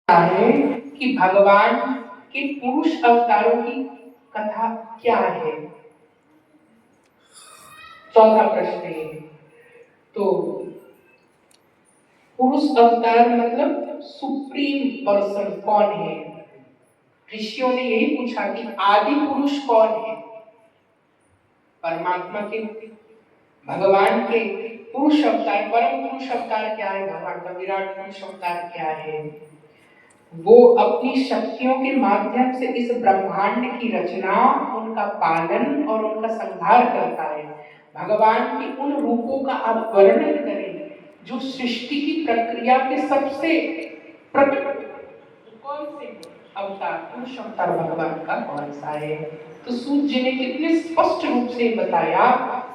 है कि भगवान के पुरुष अवतारों की कथा क्या है। चौथा प्रश्न है तो पुरुष अवतार मतलब सुप्रीम पर्सन कौन है। ऋषियों ने यही पूछा कि आदि पुरुष कौन है। परमात्मा के भगवान के पुरुष अवतार परम पुरुष अवतार क्या है। भगवान का विराट पुरुष अवतार क्या है। वो अपनी शक्तियों के माध्यम से इस ब्रह्मांड की रचना, उनका पालन और उनका संहार करता है। भगवान के उन रूपों का आप वर्णन करें जो सृष्टि की प्रक्रिया के सबसे प्रकट कौन से अवतार, पुरुष अवतार भगवान का कौन सा है। तो सूत जी ने कितने स्पष्ट रूप से बताया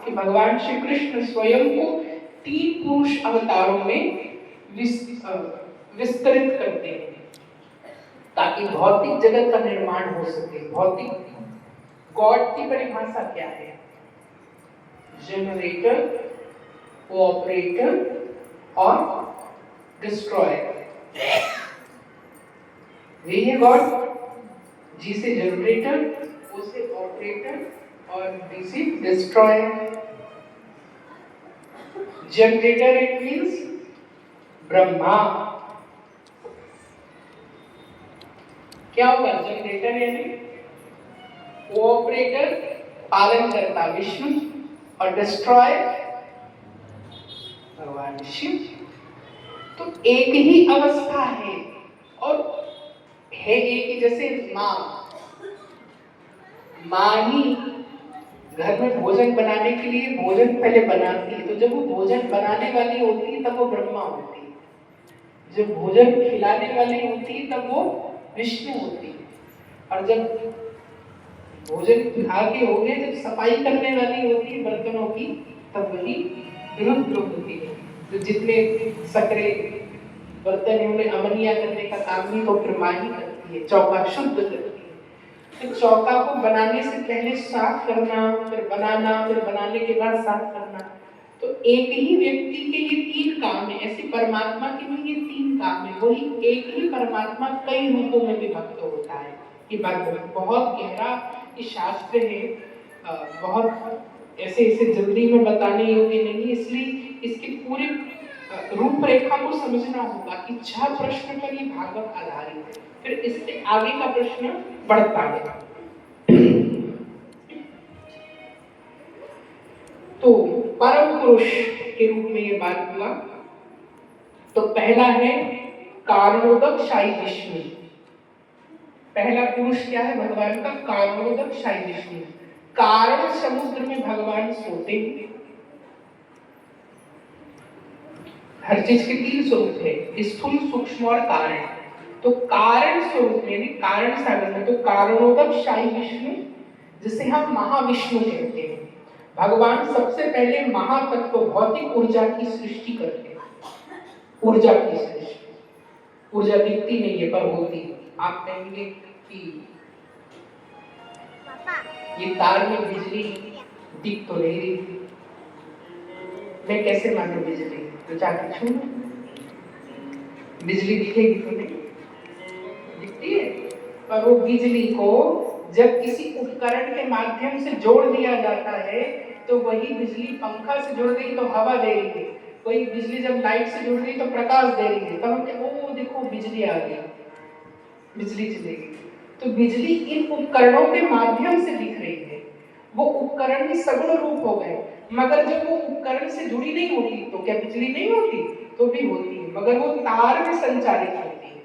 कि भगवान श्री कृष्ण स्वयं को 3 पुरुष अवतारों में विस्तृत करते हैं ताकि भौतिक जगत का निर्माण हो सके। भौतिक गॉड की परिभाषा क्या है। जनरेटर, कोऑपरेटर और डिस्ट्रॉयर। यही है गॉड। जी से जनरेटर, ओ से ऑपरेटर और डी से destroyer. Generator it means Brahma. क्या होगा जनरेटर यानी कोऑपरेटर पालन करता विष्णु और डिस्ट्रॉयर भगवान शिव। तो एक ही अवस्था है और है एक ही। जैसे माँ ही घर में भोजन बनाने के लिए भोजन पहले बनाती है। तो जब वो भोजन बनाने वाली होती है तब वो ब्रह्मा होती है। जब भोजन खिलाने वाली होती है तब वो विष्णु होती है। और जब भोजन खा के हो गए, जब सफाई करने वाली होती है बर्तनों की, तब वही रुद्र होती है। तो जितने सकरे बर्तन है उन्हें अमनिया करने का काम भी तो फिर माँ ही करती है, चौका शुद्ध करती है। तो चौका को बनाने से पहले साफ करना, फिर बनाना, फिर बनाने के बाद साफ करना। तो एक ही व्यक्ति के ये 3 काम है। ऐसे परमात्मा के भी ये 3 काम है। वही एक ही परमात्मा कई रूपों में विभक्त होता है। ये बात बहुत गहरा ये शास्त्र है। बहुत ऐसे जल्दी में बताने योग्य नहीं, इसलिए इसकी पूरी रूपरेखा को समझना होगा कि 6 प्रश्न पर ये भागवत आधारित है। फिर इससे आगे का प्रश्न बढ़ता है। तो परम पुरुष के रूप में ये बात हुआ। तो पहला है कारणोदक शाही विष्णु। पहला पुरुष क्या है भगवान का, कारणोदक शाही विष्णु। कारण समुद्र में भगवान सोते हैं। हर चीज के 3 स्वरूप है, स्थूल, सूक्ष्म और कारण। तो कारण स्वरूप यानी कारण सागर में तो कारणोदक शाही विष्णु, जिसे हम महाविष्णु कहते हैं। भगवान सबसे पहले महातत्व भौतिक ऊर्जा की सृष्टि करते हैं। ऊर्जा की सृष्टि, ऊर्जा दिखती नहीं है पर होती है। आप कहेंगे कि ये तार में बिजली दिख तो नहीं रही, मैं कैसे मानूं बिजली। तो जाके छू बिजली दिखेगी तो नहीं दिखती है। पर वो बिजली को जब किसी उपकरण के माध्यम से जोड़ दिया जाता है तो वही बिजली पंखा से जुड़ गई तो हवा दे रही है, वही बिजली जब लाइट से जुड़ गई तो प्रकाश दे रही है। तब हम ओ देखो बिजली आ गई, बिजली चलेगी। तो बिजली इन उपकरणों के माध्यम से दिख रही है। वो उपकरण भी सगुण रूप हो गए, मगर जब वो उपकरण से जुड़ी नहीं होती तो क्या बिजली नहीं होती, तो भी होती है, मगर वो तार में संचालित होती है,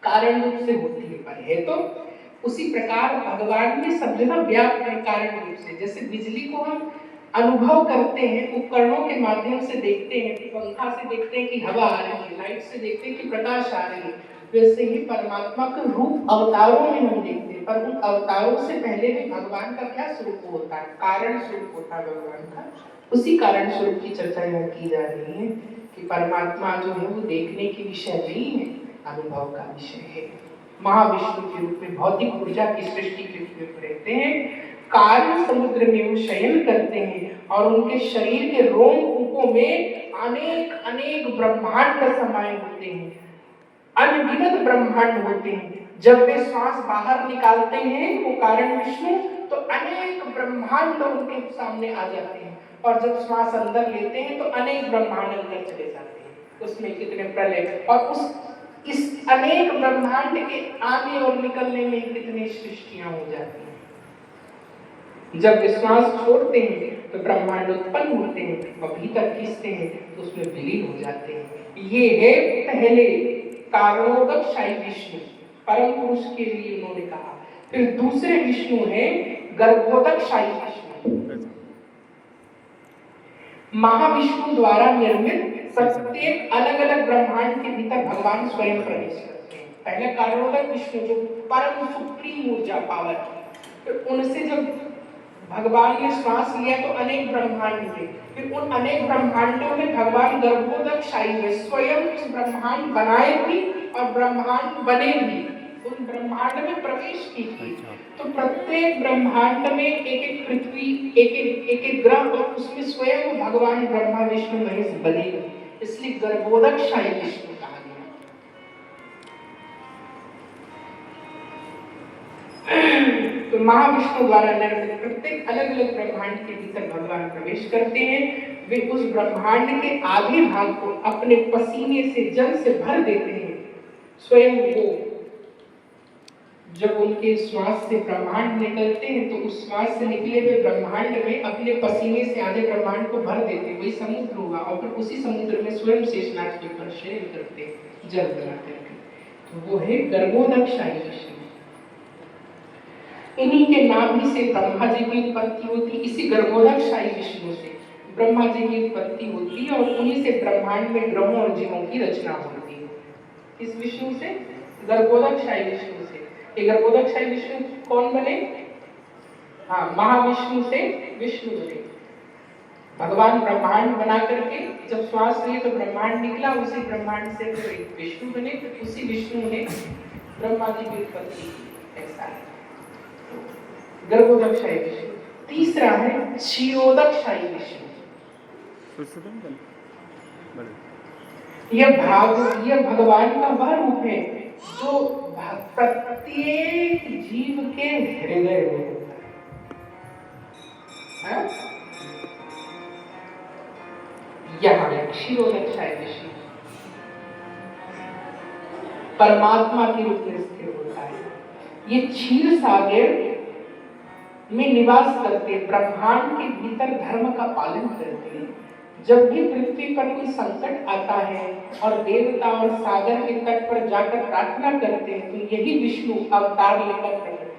कारण रूप से होती है। पर है तो उसी प्रकार भगवान में सब जगह व्याप्त है कारण रूप से। जैसे बिजली को हम अनुभव करते हैं, उपकरणों के माध्यम से देखते हैं, पंखा से देखते हैं कि हवा आ रही है, लाइट से देखते हैं कि प्रकाश आ रही है, वैसे ही परमात्मा का रूप अवतारों में हम देखते हैं। पर उन अवतारों से पहले भी भगवान का क्या स्वरूप होता है, कारण स्वरूप होता है भगवान का। उसी कारण स्वरूप की चर्चा यहाँ की जा रही है कि परमात्मा जो है वो देखने की विषय नहीं है, अनुभव का विषय है। महाविष्णु के रूप में भौतिक ऊर्जा की सृष्टि के रूप में रहते हैं। कारण समुद्र में वो शयन करते हैं और उनके शरीर के रोम कूपों में अनेक अनेक ब्रह्मांड समाये होते हैं। अनगिनत ब्रह्मांड होते हैं। जब वे श्वास बाहर निकालते हैं वो कारण विष्णु, तो अनेक ब्रह्मांड उनके सामने आ जाते हैं, और जब श्वास अंदर लेते हैं तो अनेक ब्रह्मांड अंदर चले जाते हैं। उसमें कितने प्रलय, और इस अनेक ब्रह्मांड के आने और निकलने में कितनी सृष्टियां हो जाती हैं। जब विश्वास छोड़ते हैं तो ब्रह्मांड उत्पन्न होते हैं, और भीतर खींचते हैं तो उसमें विलीन हो जाते हैं। ये है पहले कारणोदकशायी विष्णु, परम पुरुष के लिए उन्होंने कहा। फिर दूसरे विष्णु है गर्भोदकशायी विष्णु। महाविष्णु द्वारा निर्मित प्रत्येक अलग अलग ब्रह्मांड के भीतर भगवान स्वयं प्रवेश करते हैं। पहले कारणोदक विष्णु जो परम सुप्रीम ऊर्जा पावर, तो उनसे जब भगवान ने श्वास लिया तो अनेक ब्रह्मांड थे। फिर उन अनेक ब्रह्मांडों में भगवान गर्भोदकशायी है, स्वयं उस ब्रह्मांड बनाए भी और ब्रह्मांड बने भी, उन ब्रह्मांड में प्रवेश की थी। तो प्रत्येक ब्रह्मांड में एक एक पृथ्वी, एक एक ग्रह, और उसमें स्वयं भगवान ब्रह्मा विष्णु महेश बने, इसलिए गर्भोदकशायी विष्णु कहा गया। तो महाविष्णु द्वारा निर्मित प्रत्येक अलग अलग ब्रह्मांड के भीतर भगवान प्रवेश करते हैं। वे उस ब्रह्मांड के आधे भाग को अपने पसीने से, जल से भर देते हैं। स्वयं वो जब उनके श्वास से ब्रह्मांड निकलते हैं तो उस श्वास से निकले हुए ब्रह्मांड में अपने पसीने से आधे ब्रह्मांड को भर देते हैं, वही समुद्र होगा, और फिर उसी समुद्र में स्वयं शेषनाग के ऊपर शयन करते हैं जल बना करके। तो वो है गर्भोदकशायी विष्णु। इन्हीं के नाम ही से ब्रह्मा जी की उत्पत्ति होती, इसी गर्भोदकशायी विष्णु से ब्रह्मा जी की उत्पत्ति होती है, और उन्हीं से ब्रह्मांड में ग्रहों और जीवों की रचना होती है। इस विष्णु से, गर्भोदकशायी विष्णु से। ये गर्भोदकशायी विष्णु कौन बने? हाँ, महाविष्णु से विष्णु बने। भगवान ब्रह्मांड बना करके जब श्वास लिए तो ब्रह्मांड निकला, उसी ब्रह्मांड से विष्णु बने, उसी विष्णु ने ब्रह्मा जी की उत्पत्ति की। ऐसा है गर्भोदकशायी विष्णु। तीसरा है क्षीरोदकशायी विष्णु। यह भगवान का वह रूप है जो प्रत्येक जीव के हृदय में होता है। यहाँ क्षीरोदकशायी विष्णु परमात्मा के रूप में स्थिर होता है। ये क्षीर सागर में निवास करते, ब्रह्मांड के भीतर धर्म का पालन करते हैं। जब भी पृथ्वी पर कोई संकट आता है और देवता और सागर के तट पर जाकर प्रार्थना करते हैं, तो यही विष्णु अवतार लेकर प्रकट होते हैं।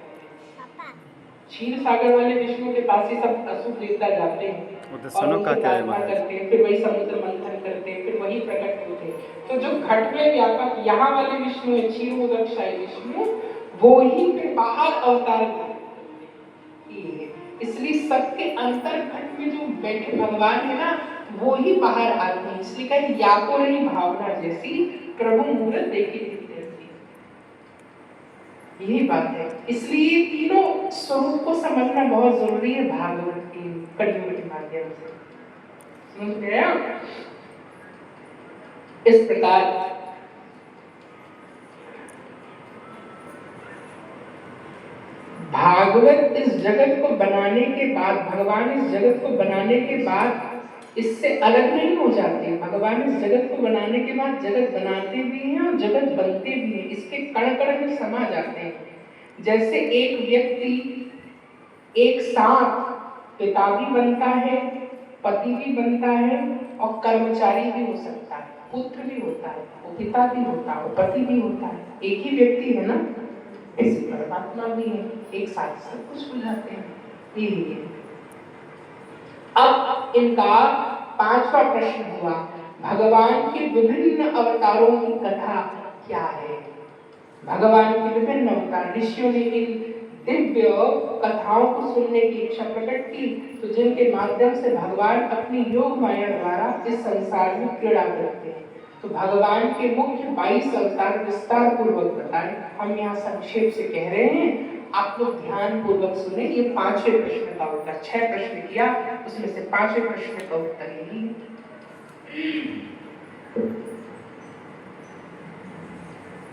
क्षीर सागर वाले विष्णु के पास ही सब असुर देवता जाते हैं और उनसे प्रार्थना करते हैं, फिर वही समुद्र मंथन करते हैं, फिर वही प्रकट होते हैं। तो जो घट में व्यापक यहाँ वाले विष्णु है, क्षीरोदकशायी विष्णु, वो ही फिर बाहर अवतार है। इसलिए सबके अंतर घट में जो बैठे भगवान है ना, वो ही बाहर आते हैं। इसलिए कहीं याकोरणी भावना जैसी प्रभु मूर्त देखी थी। यही बात है। इसलिए तीनों स्वरूप को समझना बहुत जरूरी है भागवत की कड़ियों के माध्यम से। समझ गए आप? इस प्रकार भागवत इस जगत को बनाने के बाद, भगवान इस जगत को बनाने के बाद इससे अलग नहीं हो जाते। भगवान इस जगत को बनाने के बाद जगत बनाते भी हैं और जगत बनते भी हैं, इसके कण कण में समा जाते हैं। जैसे एक व्यक्ति एक साथ पिता भी बनता है, पति भी बनता है और कर्मचारी भी हो सकता है, पुत्र भी होता है, वो पिता भी होता है, वो पति भी होता है। एक ही व्यक्ति है ना, ऐसे परमात्मा भी है, एक साथ सब कुछ हो जाते हैं। यही है। अब इनका पांचवा प्रश्न हुआ, भगवान के विभिन्न अवतारों की कथा क्या है? भगवान के विभिन्न अवतार, ऋषियों ने इन दिव्य कथाओं को सुनने की इच्छा प्रकट की, तो जिनके माध्यम से भगवान अपनी योग माया द्वारा इस संसार में क्रीड़ा करते हैं। तो भगवान के मुख्य 22 अवतार विस्तार पूर्वक बताए, हम यहाँ संक्षेप से कह रहे हैं, आप लोग ध्यान पूर्वक सुने। ये 5वें प्रश्न का उत्तर, 6 प्रश्न किया, उसमें से 5वें प्रश्न का उत्तर यही है।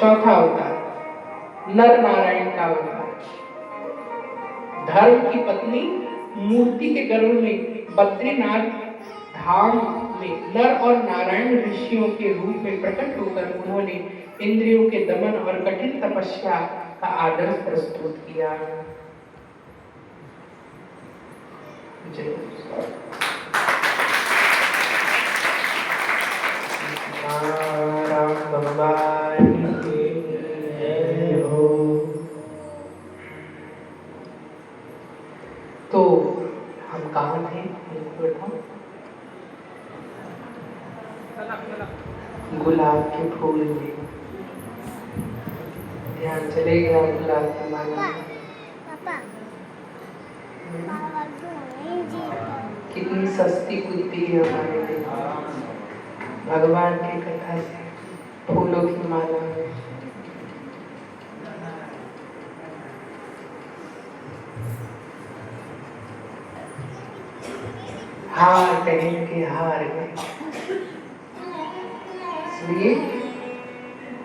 चौथा अवतार नर नारायण का अवतार। धर्म की पत्नी मूर्ति के गर्भ में बद्रीनाथ धाम में नर और नारायण ऋषियों के रूप में प्रकट होकर उन्होंने इंद्रियों के दमन और कठिन तपस्या का आदर्श प्रस्तुत किया। राम भगवान हो। तो हम कहाँ थे? गुलाब के फूल में ध्यान चले गया। गुलाब की माला कितनी सस्ती कुत्ती है हमारे लिए। भगवान की कथा से फूलों की माला में हार पहन के हार गए। इसलिए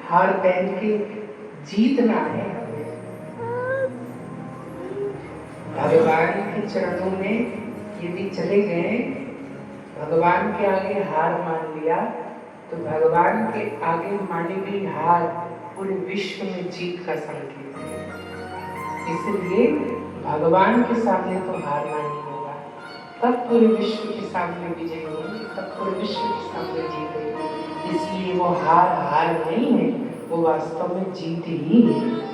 हार पहन के जीतना है। भगवान के चरणों में यदि चले गए, भगवान के आगे हार मान लिया, तो भगवान के आगे मानी गई हार पूरे विश्व में जीत का संकेत है। इसलिए भगवान के सामने तो हार मानी होगा, तब पूरे विश्व के सामने विजय होगी, तब पूरे विश्व के सामने जीत होगी। इसलिए वो हार नहीं है, वो वास्तव में जीत ही है।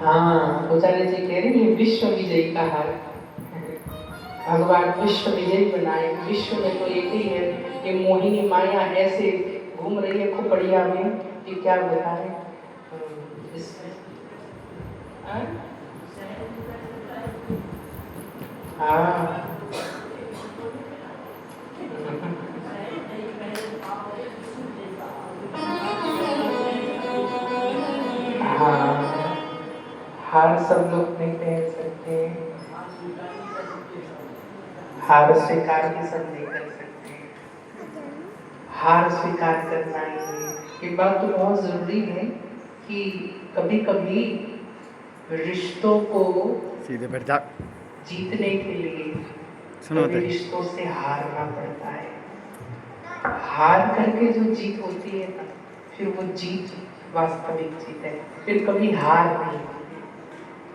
हाँ, आचार्य जी कह रहे हैं विश्व विजय का हार। भगवान विश्व विजय बनाए। विश्व में तो एक ही है, ये मोहिनी माया ऐसे घूम रही है खोपड़िया में कि क्या बताए। हाँ हार सब लोग नहीं पहन सकते, हार स्वीकार भी सब नहीं कर सकते। हार स्वीकार करना ही ये बात तो बहुत जरूरी है कि कभी कभी रिश्तों को सीधे बैठ जा जीतने के लिए कभी रिश्तों से हारना पड़ता है। हार करके जो जीत होती है ना, फिर वो जीत वास्तविक जीत है, फिर कभी हार नहीं होती।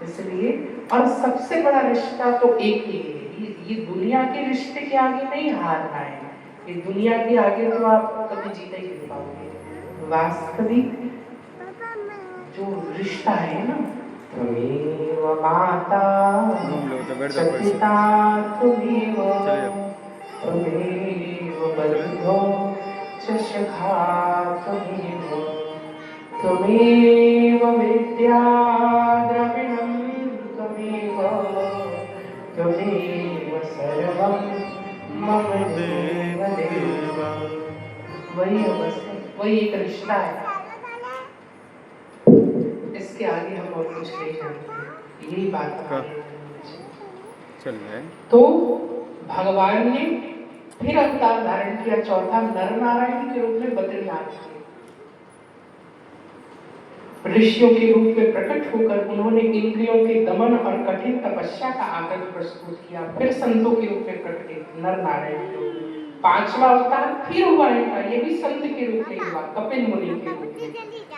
इसलिए और सबसे बड़ा रिश्ता तो एक ही है। ये दुनिया के रिश्ते के आगे नहीं हारना है। ये दुनिया के आगे तो आप कभी जीत ही नहीं पाओगे। वास्तविक जो रिश्ता है ना, त्वमेव माता च पिता त्वमेव बन्धो च सखा त्वमेव त्वमेव विद्या द्रविणं त्वमेव त्वमेव सर्वं मम देव देव। वही अवस्था, वही एक रिश्ता है। इसके आगे हम और कुछ नहीं जानते। यही बात चल रहा है। तो भगवान ने फिर अवतार धारण किया, चौथा नर नारायण के रूप में बद्रीनाथ किए। ऋषियों के रूप में प्रकट होकर उन्होंने इंद्रियों के दमन और कठिन तपस्या का आदर्श प्रस्तुत किया। फिर संतों के रूप में प्रकटे नर नारायण के रूप में। पांचवा अवतार फिर हुआ इनका, ये भी संत के रूप में हुआ, कपिल मुनि के रूप में।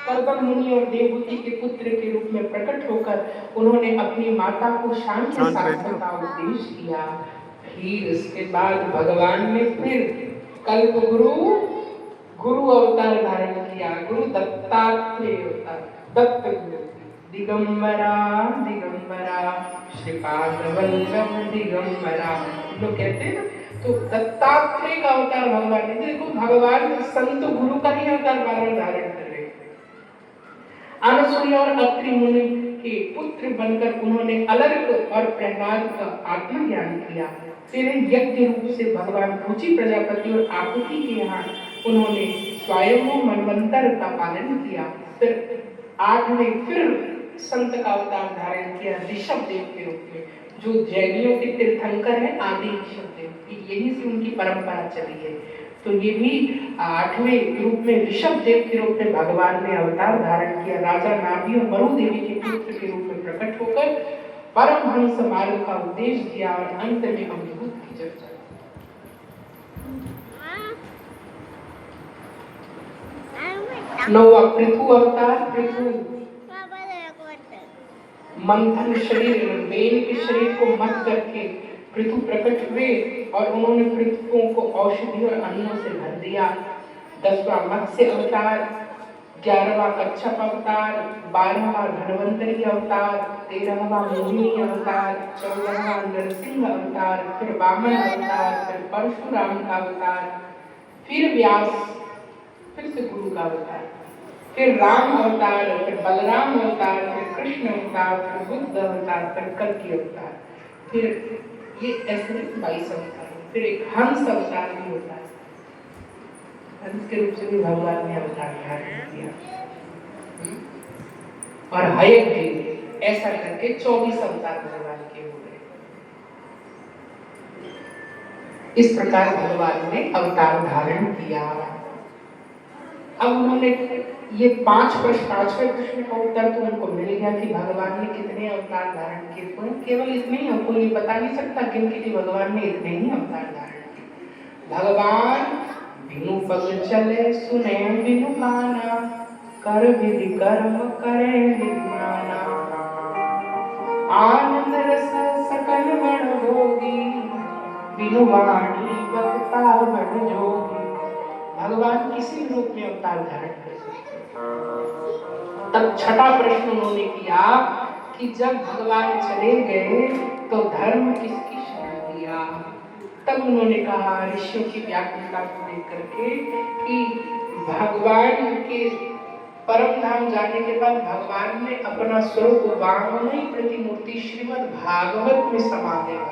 कर्दम मुनि और देवहूति के पुत्र के रूप में प्रकट होकर उन्होंने अपनी माता को शांति शास्त्र का उपदेश किया। फिर इसके बाद भगवान ने फिर कल्प गुरु अवतार धारण किया। गुरु दत्तात्रेय अवतार, दत्त गुरु, दिगंबरा दिगंबरा श्रीपाद वल्लभ दिगंबरा लोग कहते हैं ना। तो दत्तात्रेय का अवतार भगवान ने, देखो भगवान संत गुरु का ही अवतार धारण कर रहे हैं। अनसुया और अत्रि मुनि के पुत्र बनकर उन्होंने अलर्क और प्रहलाद का आत्मज्ञान किया। फिर यज्ञ रूप से भगवान रुचि प्रजापति और आकुति के यहाँ उन्होंने स्वयं मनवंतर का पालन किया। फिर आठवें फिर संत का अवतार धारण किया ऋषभ देव के रूप में, जो जैनियों के तीर्थंकर हैं, आदि ऋषभ देव की, यही से उनकी परंपरा चली है। तो ये भी 8वें रूप में ऋषभ देव के रूप में भगवान ने अवतार धारण किया, राजा नाभि और मरु देवी के पुत्र के रूप में प्रकट होकर परमहंस मार्ग का उपदेश दिया और अंत में अमृत की चर्चा। 9वां पृथु अवतार। पृथु मंथन शरीर, बेल के शरीर को मत करके पृथु प्रकट हुए और उन्होंने पृथुओं को औषधि और अन्नों से भर दिया। 10वां मत्स्य अवतार, 11वां कच्छप अवतार, 12वां धन्वंतरी अवतार, 13वां मोहिनी अवतार, 14वां नरसिंह अवतार, फिर वामन अवतार, फिर परशुराम का अवतार, फिर व्यास, फिर से गुरु का अवतार, फिर राम अवतार, फिर बलराम अवतार, फिर कृष्ण अवतार, फिर बुद्ध अवतार, फिर कल्कि अवतार, फिर ये ऐसे 22 अवतार, फिर एक हंस अवतार भी होता है। हंस के रूप से भी भगवान ने अवतार धारण किया। और हयग्रीव, ऐसा करके 24 अवतार भगवान के हो गए। इस प्रकार भगवान ने अवतार धारण किया। अब उन्होंने ये 5वें प्रश्न का उत्तर तो उनको मिल गया कि भगवान ने कितने अवतार धारण किए। तो केवल इतने ही, हमको ये बता नहीं सकता कि भगवान ने इतने ही अवतार धारण किए। भगवान बिनु पग चले सुने बिनु काना, कर विधि कर्म करे विद्वाना, आनंद रस सकल गण भोगी, बिनु वाणी वक्ता बन जोगी। भगवान किसी रूप में अवतार धारण कर सकते हैं। तब छठा प्रश्न उन्होंने किया कि जब भगवान चले गए तो धर्म किसकी शरण लिया। तब उन्होंने कहा ऋषियों की व्याकुलता को देख करके कि भगवान के परम धाम जाने के बाद भगवान ने अपना स्वरूप वांगमयी प्रतिमूर्ति श्रीमद् भागवत में समा दिया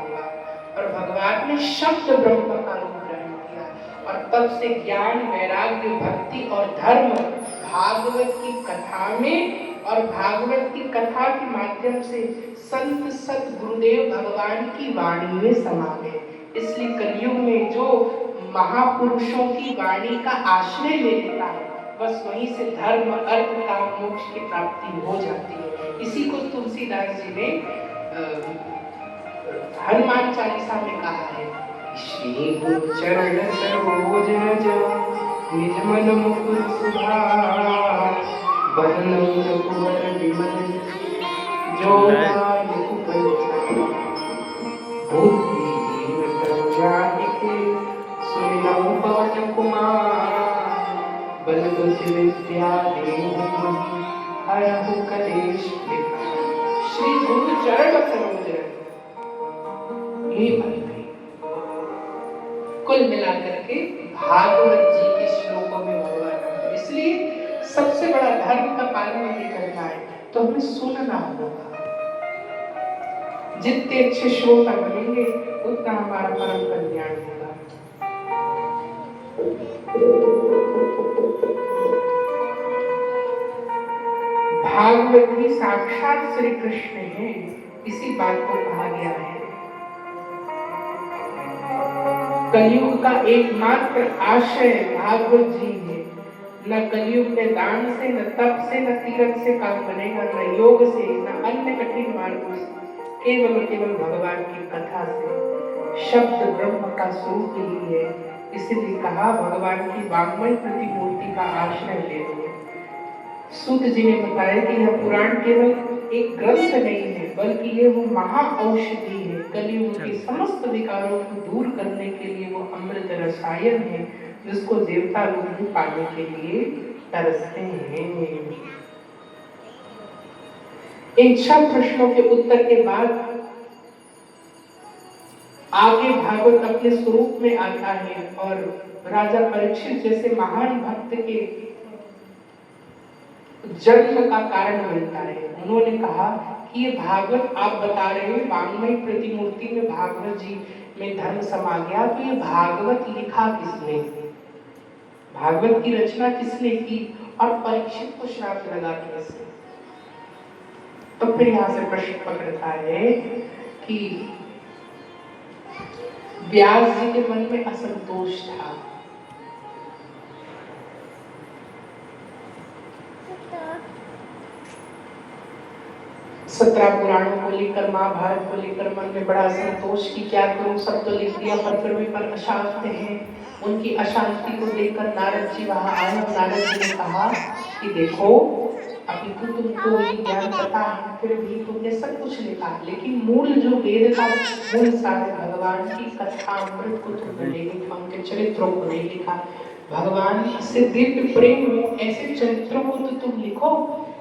और भगवान ने शब्द ब्रह्म का रूप ग्रहण किया। और तब से ज्ञान, वैराग्य, भक्ति और धर्म भागवत की कथा में और भागवत की कथा के माध्यम से संत सत गुरुदेव भगवान की वाणी में समा गए। इसलिए कलयुग में जो महापुरुषों की वाणी का आश्रय ले लेता है बस वहीं से धर्म, अर्थ, काम, मोक्ष की प्राप्ति हो जाती है। इसी को तुलसीदास जी ने हनुमान चालीसा में कहा है, श्री गुरु चरण सरोज रज निज मन मुकुर सुधार, बरनउँ रघुवर विमल जो दायक पंचाल, बुद्धिहीन तनु जानिके सुनिनउँ पवन कुमार, बल बुद्धि विद्या देहु हरहु कलेश विकार। श्री गुरु चरण सरोज रज ये भरी गई। कुल मिलाकर के भागवत जी के श्लोकों में भगवान, इसलिए सबसे बड़ा धर्म का पालन नहीं करना है तो हमें सुनना होगा। जितने अच्छे श्रोता बनेंगे उतना हमारा परम कल्याण होगा। भागवत ही साक्षात श्री कृष्ण है, इसी बात को कहा गया है। कलयुग का एकमात्र आश्रय भागवत जी है। न कलयुग में दान से, न तप से, न तीर्थ से काम बनेगा, न योग से, न अन्य कठिन मार्गों से, केवल केवल भगवान की कथा से। शब्द ब्रह्म का स्वरूप ही है, इसलिए कहा भगवान की वांगमय प्रतिमूर्ति का आश्रय ले लो। सूत जी ने बताया कि यह पुराण केवल एक ग्रंथ नहीं है बल्कि ये वो महा औषधि है। कलयुग के समस्त विकारों को दूर करने के लिए वो अमृत रसायन है जिसको देवता लोग पाने के लिए तरसते हैं। इन 6 प्रश्नों के उत्तर के बाद आगे भागवत अपने स्वरूप में आता है और राजा परीक्षित जैसे महान भक्त के जन्म का कारण बनता है। उन्होंने कहा कि ये भागवत आप बता रहे हैं वांगमयी प्रतिमूर्ति में भागवत जी में धर्म समा गया, तो ये भागवत लिखा किसने, भागवत की रचना किसने की और परीक्षित को श्राप लगा कैसे। तो फिर यहाँ से प्रश्न पकड़ता है कि व्यास जी के मन में असंतोष था 17 पुराणों को लेकर, महाभारत को लेकर मन में बड़ा संतोष की क्या करूं, सब तो लिख दिया पर फिर भी पर अशांत हैं। उनकी अशांति को देखकर नारद जी वहां आए। नारद जी ने कहा कि देखो अभी तो तुमको ये ज्ञान पता है, फिर भी तुमने सब कुछ लिखा, लेकिन मूल जो वेद का मूल सारे भगवान की कथा अमृत को तुमने नहीं लिखा, उनके चरित्रों को नहीं लिखा। भगवान से दिव्य प्रेम हो ऐसे चरित्रों को तो तुम लिखो।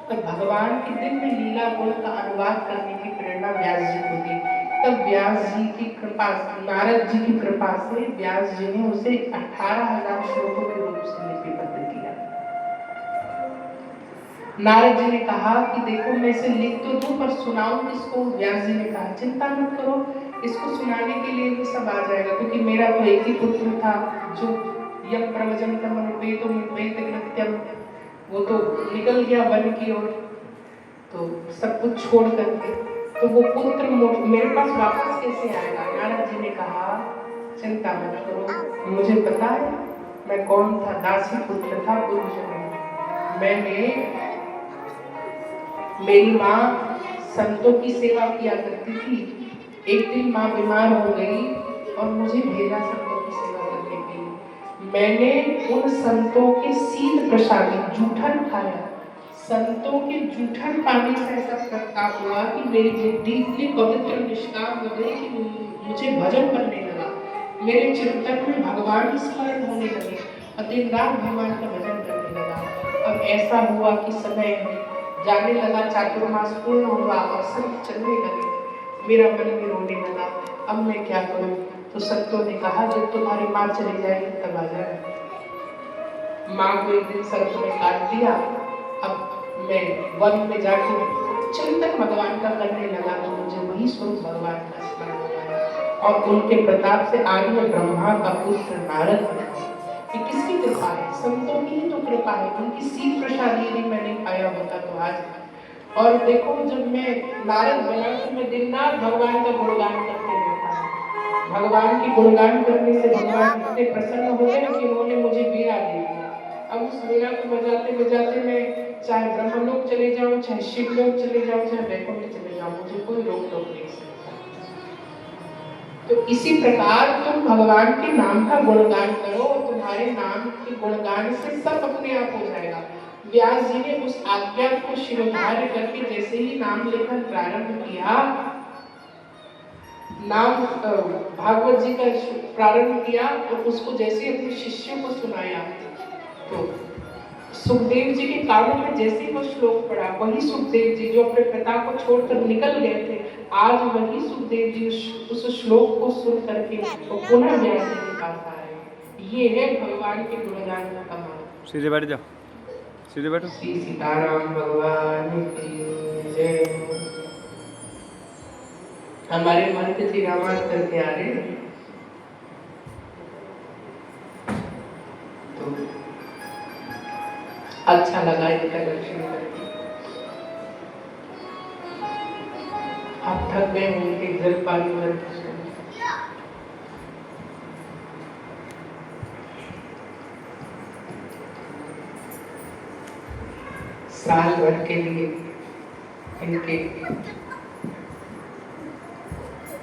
तब भगवान की दिव्य लीला गुण का अनुवाद करने की प्रेरणा व्यास जी को दी। तब व्यास जी की कृपा, नारद जी की कृपा से व्यास जी ने उसे 18,000 श्लोकों के रूप से लिपिबद्ध किया। नारद जी ने कहा कि देखो मैं इसे लिख तो दूं पर सुनाऊं किसको। व्यास जी ने कहा चिंता मत करो, इसको सुनाने के लिए भी सब आ जाएगा, क्योंकि मेरा तो एक ही पुत्र था जो यम प्रवचनतम अनुपेतम वेदकृत्यम, वो तो निकल गया वन की ओर, तो सब कुछ छोड़ करके, तो वो पुत्र मेरे पास वापस कैसे आएगा। नारद जी ने कहा चिंता मत करो, मुझे पता है मैं कौन था, दासी पुत्र था गुरुजन। मैंने, मेरी माँ संतों की सेवा किया करती थी। एक दिन माँ बीमार हो गई और मुझे भेजा संतों की सेवा करने के लिए। मैंने उन संतों के शीत प्रसादी जूठन खाया। संतों के जूठन पाने से ऐसा प्रताप हुआ कि मेरी बुद्धि इतनी पवित्र निष्काम हो गई कि मुझे भजन करने लगा। मेरे चिंतन में भगवान स्मरण होने लगे और दिन रात भगवान का भजन करने लगा। अब ऐसा हुआ कि समय जाने लगा, चातुर्मास पूर्ण हुआ और संत चलने लगे। मेरा मन में रोने लगा, अब मैं क्या करूं। तो संतों ने कहा जब तुम्हारी माँ चली जाएगी तब आ जाए। माँ को एक दिन संतों ने काट दिया। अब मैं वन में जाके चिंतन भगवान का करने लगा तो मुझे वही स्वरूप भगवान का स्मरण हुआ और उनके प्रताप से आज मैं ब्रह्मा का पुत्र नारद बना। ये किसकी कृपा है? संतों की ही तो कृपा है। उनकी शीत प्रसाद यदि मैंने पाया होता तो आज। और देखो जब मैं नारद बना तो मैं दिन रात भगवान का गुणगान करते रहता। भगवान की गुणगान करने से भगवान इतने प्रसन्न हो गए कि उन्होंने मुझे वीणा दे दिया। अब उस वीणा को बजाते बजाते मैं चाहे ब्रह्मलोक चले जाऊं, चाहे शिवलोक चले जाऊं, चाहे वैकुंठ चले जाऊं, मुझे कोई रोक टोक नहीं सकता। तो इसी प्रकार तुम भगवान के नाम का गुणगान करो और तुम्हारे नाम के गुणगान से सब अपने आप हो जाएगा। व्यास जी ने उस आज्ञा को शिरोधार्य करके जैसे ही नाम लेखन प्रारंभ किया, नाम भागवत जी का प्रारंभ किया और उसको जैसे अपने शिष्यों को सुनाया, तो सुखदेव जी के कानों में जैसे ही वो श्लोक पढ़ा, वही सुखदेव जी जो अपने पिता को छोड़कर निकल गए थे, आज वही सुखदेव जी उस श्लोक को सुन करके वो पुनः व्यास जी के पास आए। ये है भगवान के गुणगान का कमाल। सीधे बैठ जाओ, सीधे बैठो। श्री सीताराम भगवान की जय। हमारे महंत जी रामायण करके आ रहे हैं, तो अच्छा लगा इनका दर्शन करके। आप थक गए उनके जल पानी भर के। साल भर के लिए इनके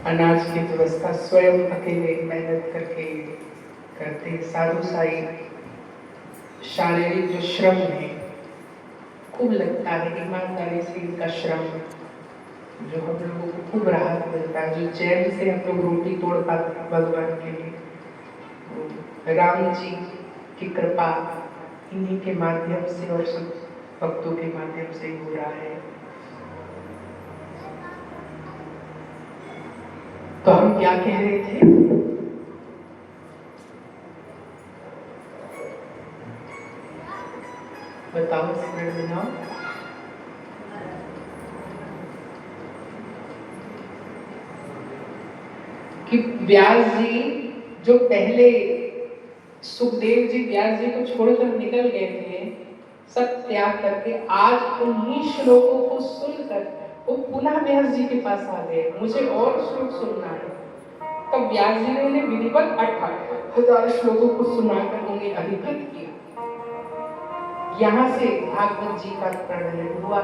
अनाज की व्यवस्था स्वयं अकेले मेहनत करके करते। साधु साई शारीरिक जो श्रम है खूब लगता है, ईमानदारी से इनका श्रम जो हम लोगों को खूब राहत मिलता है, जो चैन से हम लोग रोटी तोड़ पाते हैं भगवान के लिए। राम जी की कृपा इन्हीं के माध्यम से और सब भक्तों के माध्यम से हो रहा है। तो हम क्या कह रहे थे? बताओ स्मरण में ना। कि व्यास जी जो पहले सुखदेव जी व्यास जी को छोड़कर निकल गए थे, सब त्याग करके आज उन्हीं श्लोकों को सुनकर वो पुनः व्यास जी के पास आ गए, मुझे और श्लोक सुनना है। तब व्यास जी ने उन्हें विधिवत 18,000 श्लोकों को सुनाकर उन्हें अधिकृत किया। यहाँ से भागवत जी का प्रणयन हुआ।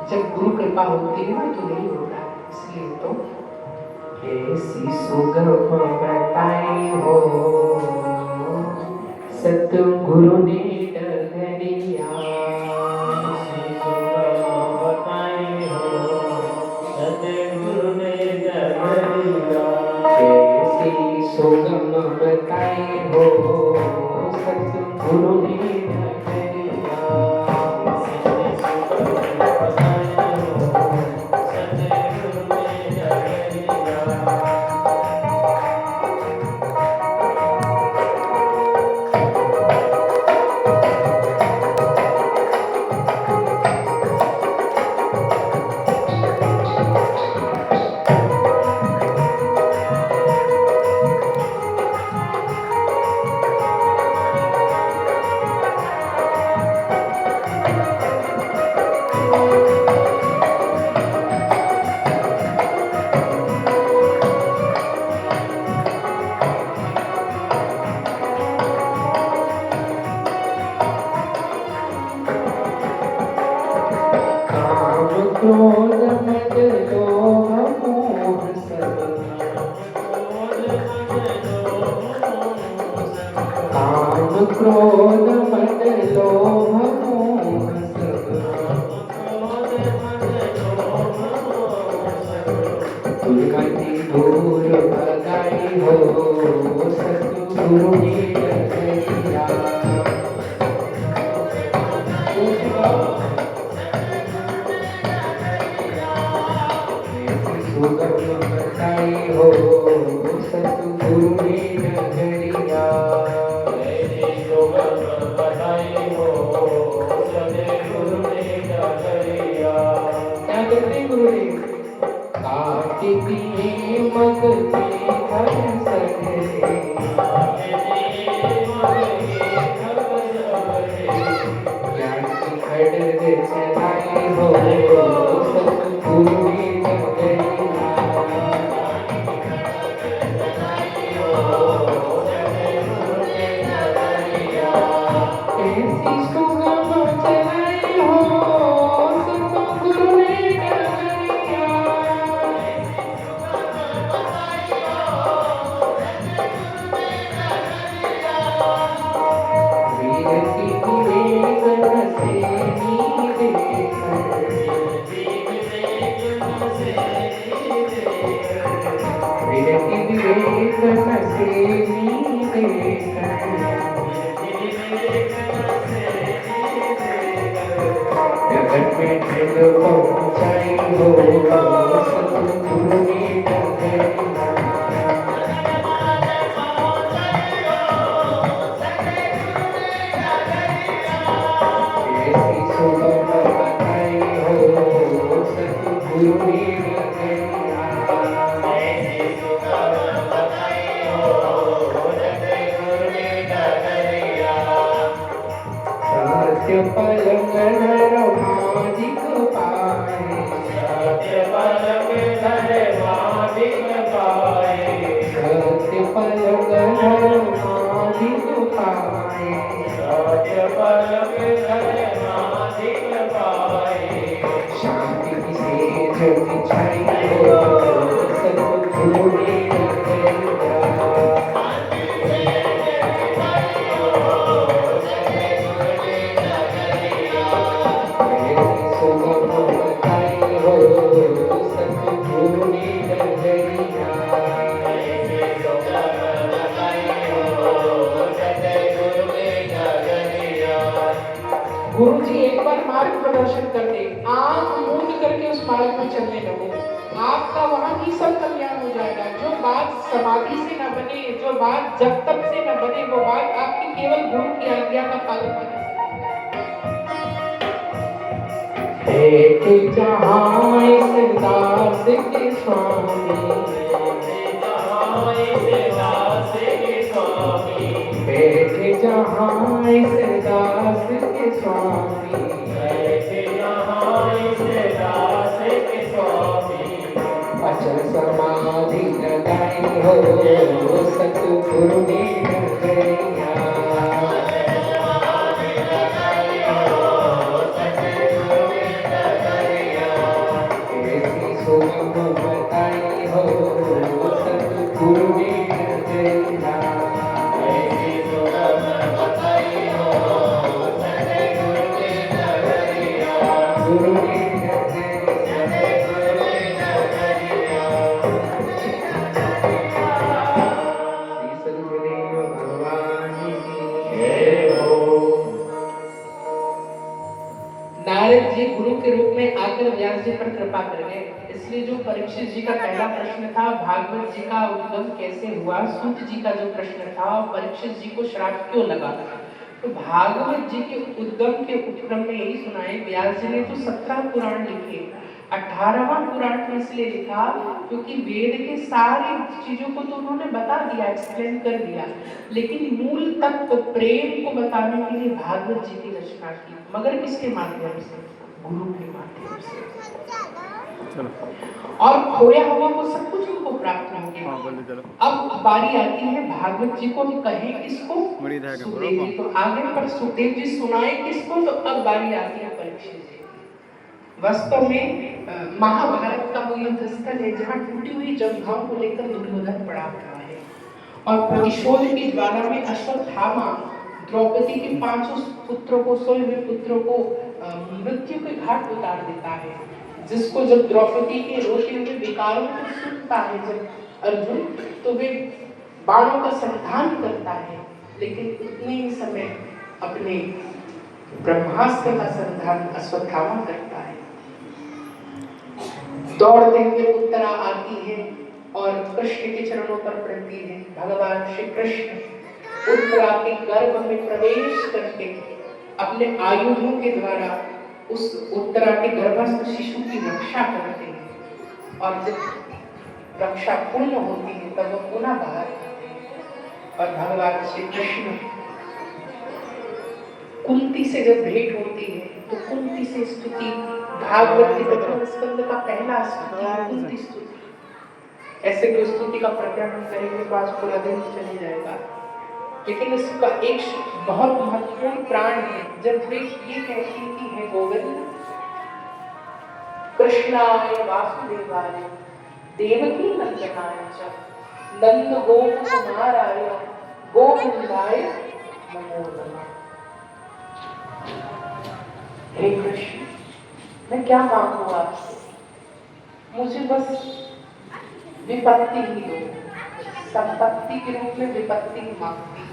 जब गुरु कृपा होती है ना तो यही होता है। इसलिए तो ऐसी सुगम बताई हो सतगुरु ने डगरिया, बताई हो सतगुरु ने डगरिया, ऐसी सुगम बताई हो सतगुरु ने डगरिया, क्रोध मद लोभ मोह सब, काम क्रोध मद लोभ मोह सब, दुर्गति दूर भगाई हो सतगुरु ने डगरिया, सुगम बताई हो सतगुरु ने डगरिया, बताई हो सतगुरु ने डगरिया, क्या करते गुरुदेव? काट दिए मग के घर सगरे, ज्ञान की खड्ग चलाई हो सतगुरु ने डगरिया, ऐसी सुगम चलाई हो सतगुरु ने डगरिया, वीर की विवेकन से वीर की विवेकन से जगत में ढंग पहुँचाई हो सतगुरु ने डगरिया, ऐसी सुगम बताई हो सतगुरु ने डगरिया, सत्य पलंग नरमादिक पाए, सत्य पलक धर मादिक पाए, सत्य पलंग नरमादिक पाए, सत्य पलक धर मादिक पाए, शांति की सेज बिछाई हो सतगुरु ने डगरिया, ऐसी सुगम बताई हो सतगुरु ने डगरिया, गुरु जी एक बार मार्ग प्रदर्शन कर दे, आंख मूंद करके उस मार्ग में चलने लगो, आपका वहां ही सब कल्याण हो जाएगा। जो बात समाधि से न बने, जो बात जब तक से न बने, वो बात आपकी केवल गुरु की आज्ञा का पालन करने से। एक जहां इस दास के स्वामी, बैठे जहां इस दास के स्वामी, अचल समाधि लगाई हो सतगुरु ने डगरिया, जी पर कृपा कर गए। इसलिए जो परीक्षित जी का पहला प्रश्न था भागवत जी का उद्गम कैसे हुआ, सूत जी का जो प्रश्न था और परीक्षित जी को श्राप क्यों लगा, तो भागवत जी के उद्गम के उपक्रम में यही सुनाए। व्यास जी ने तो 17 पुराण लिखे, 18वां पुराण इसलिए लिखा क्योंकि वेद के सारी चीजों को तो उन्होंने बता दिया, एक्सप्लेन कर दिया, लेकिन मूल तत्व प्रेम को बताने के लिए भागवत जी की रचना की, मगर किसके माध्यम से, गुरु के माध्यम से। चलो और खोया हुआ वो सब कुछ उनको प्राप्त हो गया। हाँ बोले चलो। अब बारी आती है भागवत जी को कहें किसको, बड़ी धागा सुखदेव जी। तो आगे पर सुखदेव जी सुनाए किसको, तो अब बारी आती है परीक्षित जी। वास्तव में महाभारत का वो युद्ध स्थल है जहाँ टूटी हुई जंघाओं को लेकर दुर्योधन पड़ा हुआ है और प्रतिशोध की ज्वाला में अश्वत्थामा द्रौपदी के 5 पुत्रों को, 16 पुत्रों को मृत्यु के घाट उतार देता है। जिसको जब द्रौपदी के रोते हुए विकारों को सुनता है जब अर्जुन, तो वे बाणों का संधान करता है, लेकिन उतने ही समय अपने ब्रह्मास्त्र का संधान अश्वत्थामा करता है। दौड़ते हुए उत्तरा आती है और कृष्ण के चरणों पर पड़ती है। भगवान श्री कृष्ण उत्तरा के गर्भ में प्रवेश करके अपने आयुधों के द्वारा उस उत्तरा के गर्भस्थ शिशु की रक्षा करते हैं और जब रक्षा पूर्ण होती है तब वो पुनः बाहर आते हैं। और भगवान श्री कृष्ण कुंती से जब भेंट होती है तो कुंती से स्तुति, भागवत के प्रथम स्कंद का पहला स्तुति कुंती स्तुति। ऐसे कोई स्तुति का प्रकरण हम करेंगे तो आज पूरा दिन चले जाएगा, लेकिन इसका एक बहुत महत्वपूर्ण प्राण है। जब वे ये कहती है गोविंद कृष्णाय वासुदेवाय देवकी नंदनाय च नंद गोप कुमाराय गोविंदाय नमो नमः। हे कृष्ण, मैं क्या मांगू आपसे, मुझे बस विपत्ति ही दो। संपत्ति के रूप में विपत्ति ही मांगती हूँ,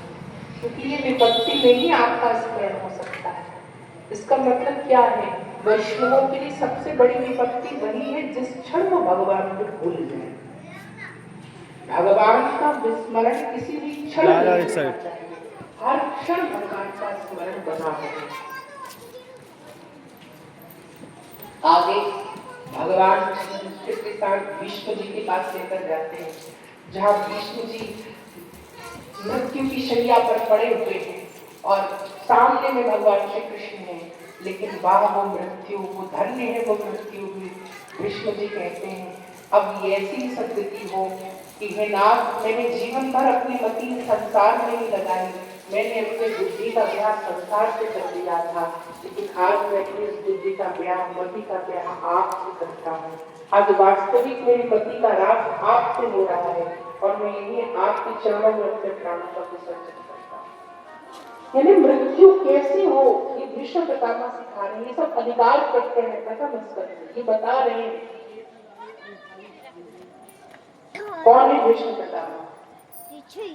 क्योंकि ये विपत्ति में ही आपका स्मरण हो सकता है। इसका मतलब क्या है, वैष्णवों के लिए सबसे बड़ी विपत्ति वही है जिस क्षण वो भगवान को भूल जाए। भगवान का विस्मरण किसी भी क्षण नहीं होना चाहिए, हर क्षण भगवान का स्मरण बना है। आगे भगवान के साथ भीष्म जी के पास लेकर जाते हैं, जहाँ भीष्म जी मृत्यु की शैया पर पड़े हुए हैं और सामने में भगवान श्री कृष्ण है, लेकिन वाह वो मृत्यु, वो धन्य है वो मृत्यु हुई। भीष्म जी कहते हैं अब ऐसी सद्गति हो कि हे नाथ, मैंने जीवन भर अपनी मति संसार में ही लगाई, मैंने अपने बुद्धि का ब्याह संसार से कर दिया था, लेकिन आज मैं अपनी इस बुद्धि का ब्याह, मति का ब्याह आपसे करता हूँ। आज वास्तविक मेरी मति का राग आपसे हो रहा है और मैं यही आपके चरणों में अपने प्राणों का विसर्जन करता हूँ। यानी मृत्यु कैसे हो ये भीष्म पितामह सिखा रहे हैं, ये सब अधिकार करते हैं प्रथम स्कंद, ये बता रहे हैं कौन है भीष्म पितामह,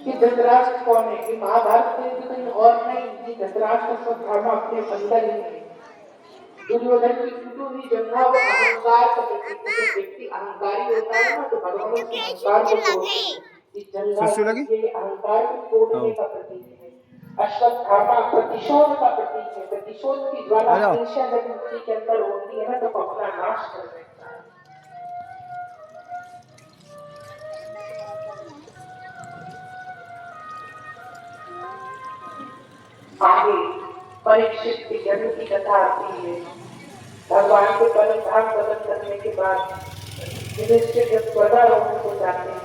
ये धृतराष्ट्र कौन है, ये महाभारत में तो कहीं और नहीं, ये धृतराष्ट्र अश्वत्थामा अपने अंदर ही है। दुर्योधन की टूटी हुई जंघा वो अहंकार का प्रतीक है। जो व्यक्ति अहंकारी होता है ना तो भगवान के अहंकार को तोड़ते हैं। इस जंघा ये अहंकार को तोड़ने का प्रतीक है। अश्वत्थामा प्रतिशोध का प्रतीक है। प्रतिशोध की ज्वाला हमेशा जब व्यक्ति के अंदर होती है ना तो अपना नाश कर देता है। आगे परीक्षित के जन्म की कथा आती है। भगवान के परम धाम दर्शन करने के बाद युधिष्ठिर जब स्वर्गारोहण हो जाते हैं